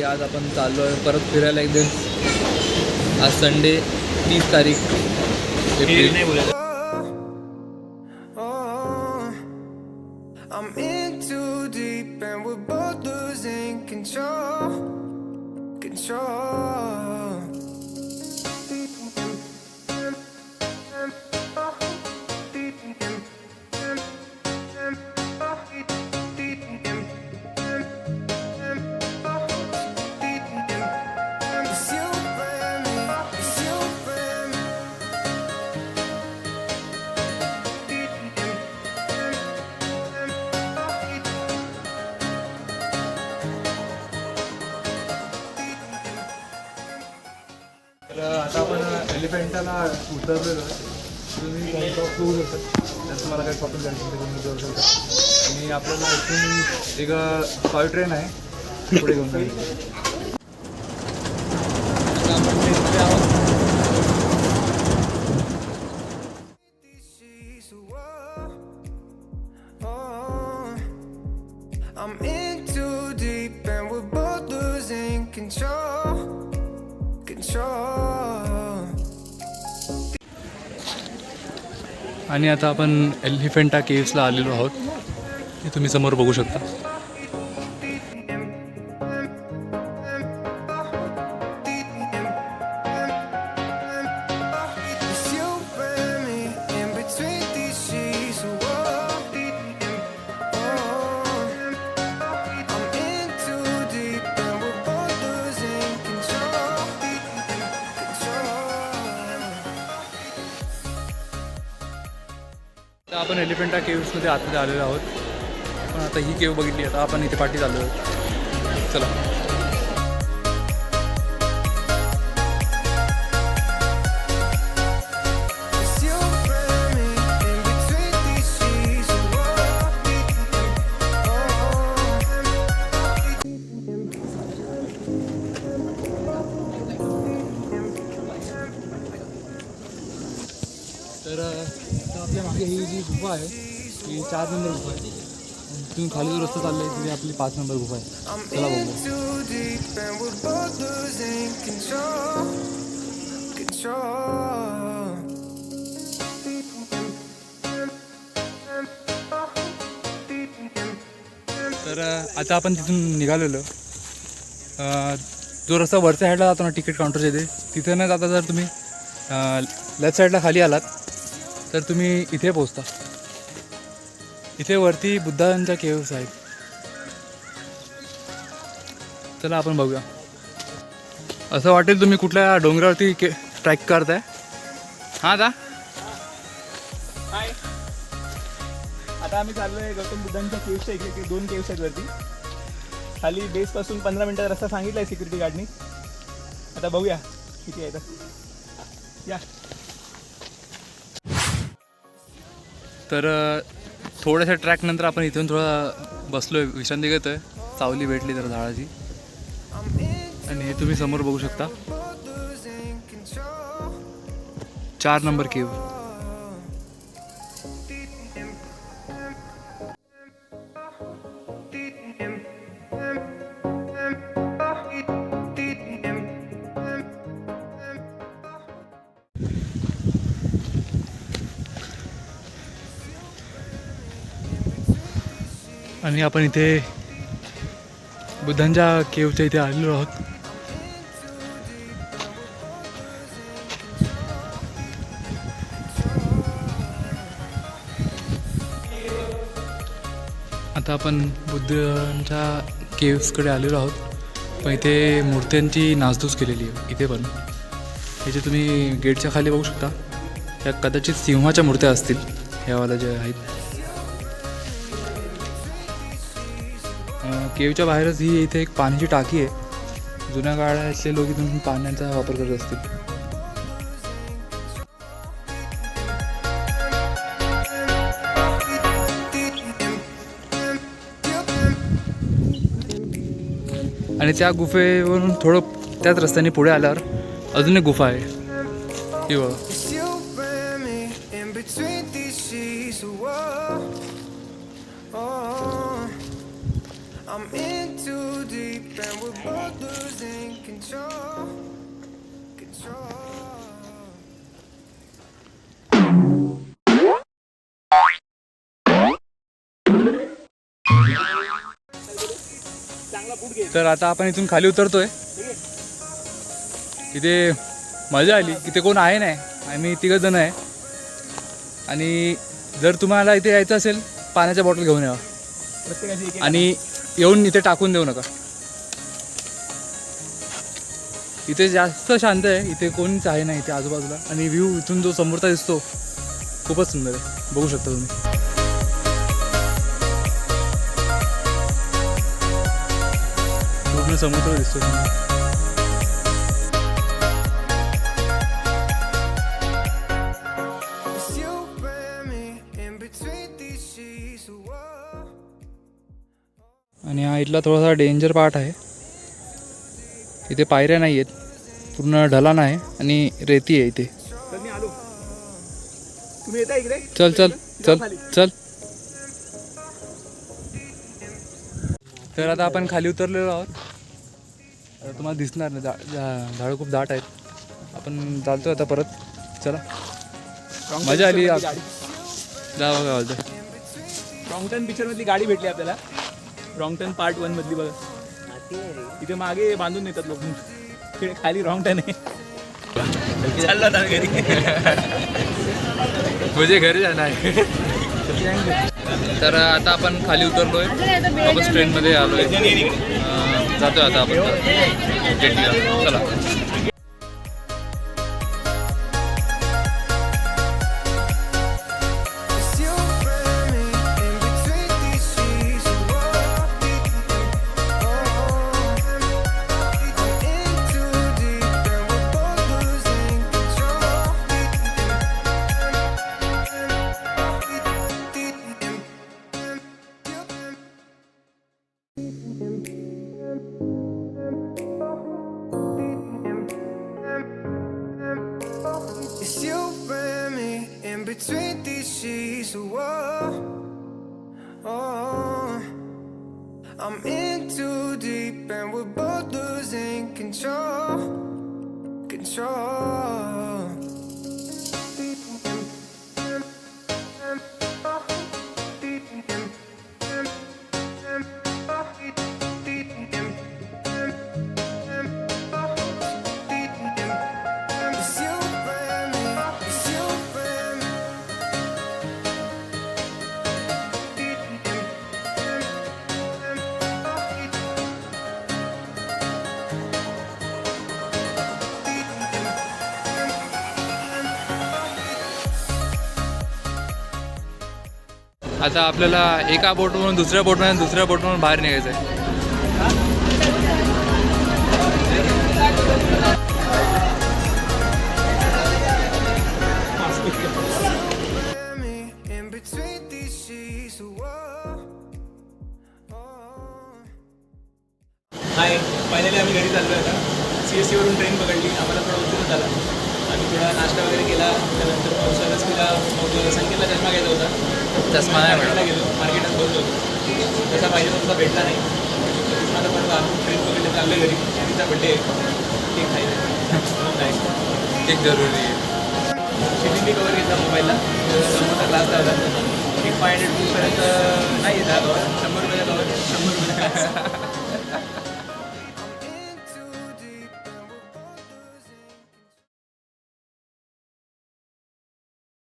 मंडळी, आज आपण चाललो आहे परत फिरायला एक दिन. आज संडे 30 तारीख एप्रिल. नाही बोलायचं. I'm in too deep and we're both losing control. तर आता आपण एलिफंटाला उतरलेलो आहे. तुम्ही टूर होतं तर तुम्हाला काही शॉपिंग करायचं असेल तुम्ही जाऊ शकता. आणि आपल्याला इथून एक टॉय ट्रेन आहे पुढे घेऊन जाईल. आता आपण ट्रेनमध्ये आहोत. I'm in too deep and we're both losing control. आणि आता आपण एलिफंटा केव्सला आलेलो आहोत. हे तुम्ही समोर बघू शकता. तर आपण एलिफंटा केव्समध्ये आतमध्ये आलेलो आहोत. पण आता ही केव बघितली, आता आपण इथे पाठी चाललो आहोत. चला. तर आता आपल्या मागे ही जी गुफा आहे ही 4 नंबर गुफा आहे. तुम्ही खाली जो रस्ता चालला आहे तिथे आपली 5 नंबर गुफा आहे. चला बघू. तर आता आपण तिथून निघालेलो. जो रस्ता वरच्या साईडला जातो ना तिकीट काउंटरच्या इथे, तिथे न जाता जर तुम्ही लेफ्ट साईडला खाली आलात तर तुम्ही इथे पोहोचता. इथे वरती बुद्धांच्या केव्स आहेत. चला आपण बघूया. असं वाटेल तुम्ही कुठल्या डोंगरावरती ट्रॅक करताय. हां दा हाय, आता आम्ही चाललोय गौतम बुद्धांच्या केव्सच्या इकडे. 2 केव्स आहेत वरती. खाली बेसपासून 15 मिनिटाचा रस्ता सांगितला आहे सिक्युरिटी गार्डनी. आता बघूया किती आहे तर या. तर थोड्याशा ट्रॅक नंतर आपण इथून थोडा बसलो आहे, विश्रांती घेतो आहे. सावली भेटली तर झाडाची. आणि हे तुम्ही समोर बघू शकता 4 नंबर केव. आणि आपण इथे बुद्धांच्या केवच्या इथे आलेलो आहोत. आता आपण बुद्धांच्या केव्सकडे आलेलो आहोत. पण इथे मूर्त्यांची नासधूस केलेली आहे. इथे पण इथे तुम्ही गेटच्या खाली बघू शकता. या कदाचित सिंहाच्या मूर्त्या असतील ह्यावाल्या ज्या आहेत. केवच्या बाहेरच ही इथे एक पाण्याची टाकी आहे. जुन्या काळातले लोक इथून पाण्याचा वापर करत असतील. आणि त्या गुफेवरून थोडं त्याच रस्त्याने पुढे आल्यावर अजून एक गुफा आहे. ही बघा. I'm in too deep and we're both losing control. चांगला बूट घे. तर आता आपण इथून खाली उतरतोय. इथे मजा आली. इथे कोण आहे नाही, आम्ही 3 जण आहे. आणि जर तुम्हाला इथे यायचं असेल पाण्याच्या बॉटल घेऊन यावं प्रत्येकाची एक आणि येऊन इथे टाकून देऊ नका. इथे जास्त शांत आहे, इथे कोणीच आहे नाही इथे आजूबाजूला. आणि व्ह्यू इथून जो समोरचा दिसतो खूपच सुंदर आहे, बघू शकता तुम्ही. पूर्ण समुद्र दिसतो. It's you and me in between these sheets of war. आणि हा इथला थोडासा डेंजर पार्ट आहे. इथे पायऱ्या नाही आहेत, पूर्ण ढलान आहे आणि रेती आहे इथे. तर मी आलो. तुम्ही येता इकडे? चल चल चल खाली. चल. तर आता आपण खाली उतरलेलो आहोत. आता तुम्हाला दिसणार नाही, झाडं खूप दाट आहेत. आपण चालतोय आता परत. चला, मजा आली. जा बघा बोलतो. रॉंगटन पिक्चरमधली गाडी भेटली आपल्याला. रॉंगटन पार्ट 1 मधली बघा. इथे मागे बांधून नेतात लोक. तिकडे खाली रॉंगटन आहे. चालला होता घरी. म्हणजे घरी जाणार आहे. तर आता आपण खाली उतरलोय, वापस ट्रेनमध्ये आलोय. जातोय आता आपण जेटीला. चला. It's you and me in between these sheets of war. I'm in too deep and we're both losing control. It's you and me in between these sheets of war. Oh, I'm in too deep and we're both losing control. It's you and me, it's you and me. आता आपल्याला एका बोटवरून दुसऱ्या बोटवरून दुसऱ्या बोटवरून बाहेर निघायचं आहे. Me in between these sheets of war. High, finally आम्ही घरी चाललो आता. CST वरून ट्रेन पकडली. आम्हाला थोडा उशीर झाला. आम्ही थोडा नाश्ता वगैरे केला. त्यानंतर पावसाळ्याच केला. मग संकेतला चष्मा घ्यायचा होता. चष्मा नाही मार्केटला गेलो. मार्केटात बोललो होतो. जसा पाहिजे तसा भेटला नाही. आता पण आम्ही ट्रेन पकडले, चाललो घरी. तिचा बड्डे केक खायचा. एक जरुरी आहे. शेतीने कवर घेतला मोबाईलला. मोठा क्लास लावला. एक 500 रुपीजपर्यंत नाही येत. 100 रुपयाचा कवर. 100 रुपये